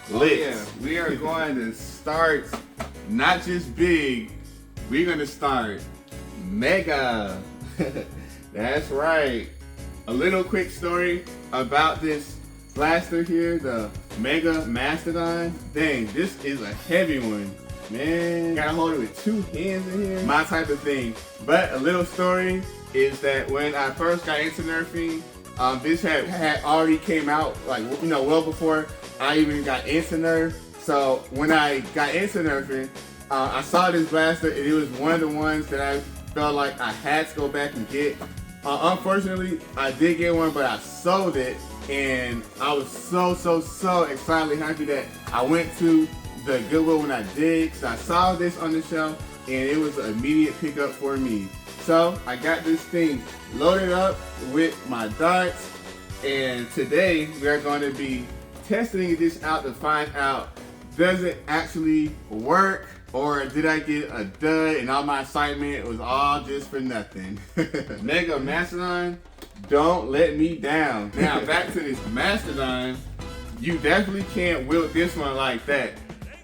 lit. Yeah, we are going to start not just big, we're going to start mega. That's right. A little quick story about this blaster here, the Mega Mastadon. Dang, this is a heavy one. Man, gotta hold it with two hands in here. My type of thing. But a little story is that when I first got into Nerfing, this had already came out, like, you know, well before I even got into Nerf. So when I got into Nerfing, I saw this blaster and it was one of the ones that I felt like I had to go back and get. Unfortunately, I did get one, but I sold it, and I was so excitedly happy that I went to the Goodwill when I did, because I saw this on the shelf, and it was an immediate pickup for me. So I got this thing loaded up with my darts, and today we are going to be testing this out to find out, does it actually work? Or did I get a dud and all my excitement was all just for nothing? Mega Mastodon, don't let me down. Now back to this Mastodon, you definitely can't wield this one like that.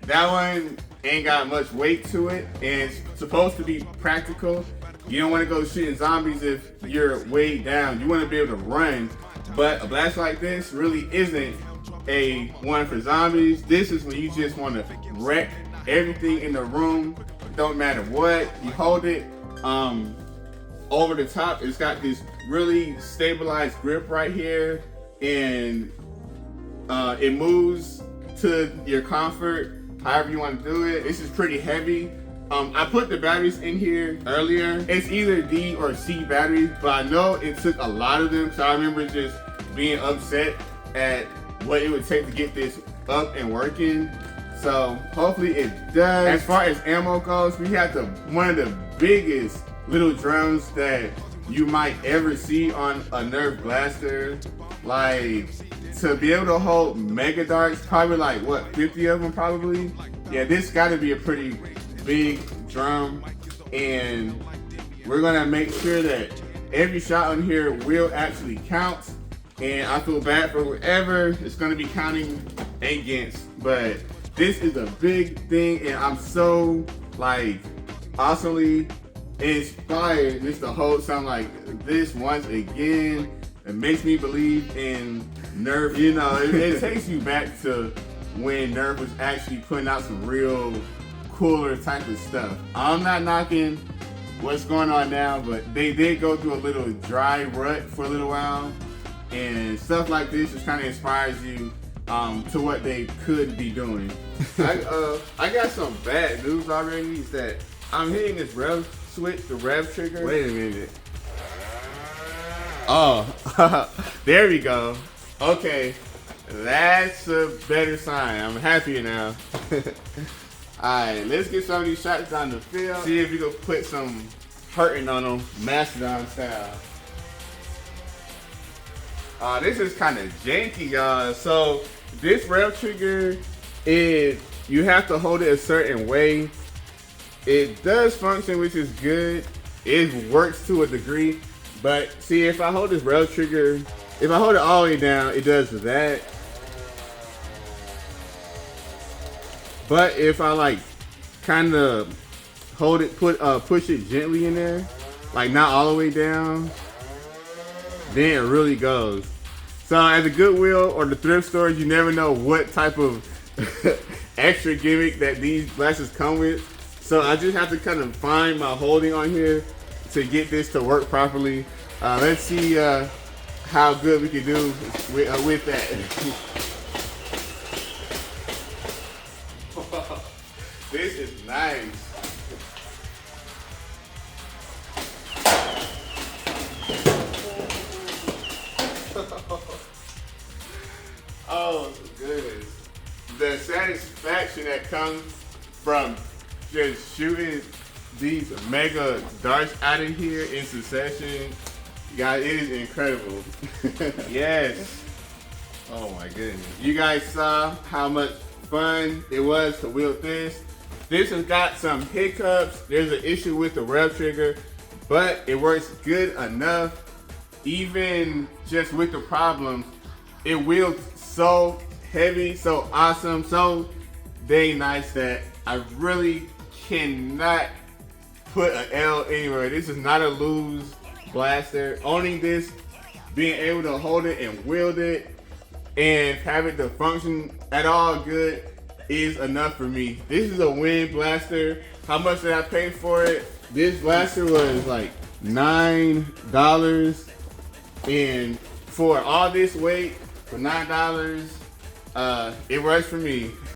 That one ain't got much weight to it and it's supposed to be practical. You don't want to go shooting zombies if you're weighed down. You want to be able to run, but a blaster like this really isn't a one for zombies. This is when you just want to wreck everything in the room, don't matter what. You hold it over the top. It's got this really stabilized grip right here, and it moves to your comfort, however you want to do it. This is pretty heavy. I put the batteries in here earlier. It's either D or C batteries, but I know it took a lot of them, so I remember just being upset at what it would take to get this up and working. So hopefully it does. As far as ammo goes, we have one of the biggest little drums that you might ever see on a Nerf blaster. Like, to be able to hold mega darts, probably like what, 50 of them probably? Yeah, this gotta be a pretty big drum, and we're gonna make sure that every shot on here will actually count. And I feel bad for whoever it's gonna be counting against, but this is a big thing, and I'm so, like, awesomely inspired just to hold something like this once again. It makes me believe in Nerf. You know, it takes you back to when Nerf was actually putting out some real cooler type of stuff. I'm not knocking what's going on now, but they did go through a little dry rut for a little while, and stuff like this just kind of inspires you to what they could be doing. I got some bad news already. Is that I'm hitting this rev switch, the rev trigger. Wait a minute. Oh, there we go. Okay, that's a better sign. I'm happier now. Alright, let's get some of these shots down the field. See if we can put some hurting on them, Mastodon style. This is kind of janky, y'all. So this rev trigger, you have to hold it a certain way. It does function, which is good. It works to a degree, but see, if I hold this rev trigger, if I hold it all the way down, it does that. But if I like kind of hold it, push it gently in there, like not all the way down, then it really goes. So at the Goodwill or the thrift stores, you never know what type of extra gimmick that these blasters come with. So I just have to kind of find my holding on here to get this to work properly. Let's see how good we can do with that. This is nice. Oh goodness. The satisfaction that comes from just shooting these mega darts out of here in succession, guys, it is incredible. Yes. Oh my goodness. You guys saw how much fun it was to wield this. This has got some hiccups. There's an issue with the rev trigger, but it works good enough. Even just with the problems, it wields so heavy, so awesome, so dang nice that I really cannot put an L anywhere. This is not a lose blaster. Owning this, being able to hold it and wield it and have it to function at all good is enough for me. This is a win blaster. How much did I pay for it? This blaster was like $9, and for all this weight, for $9, it works for me.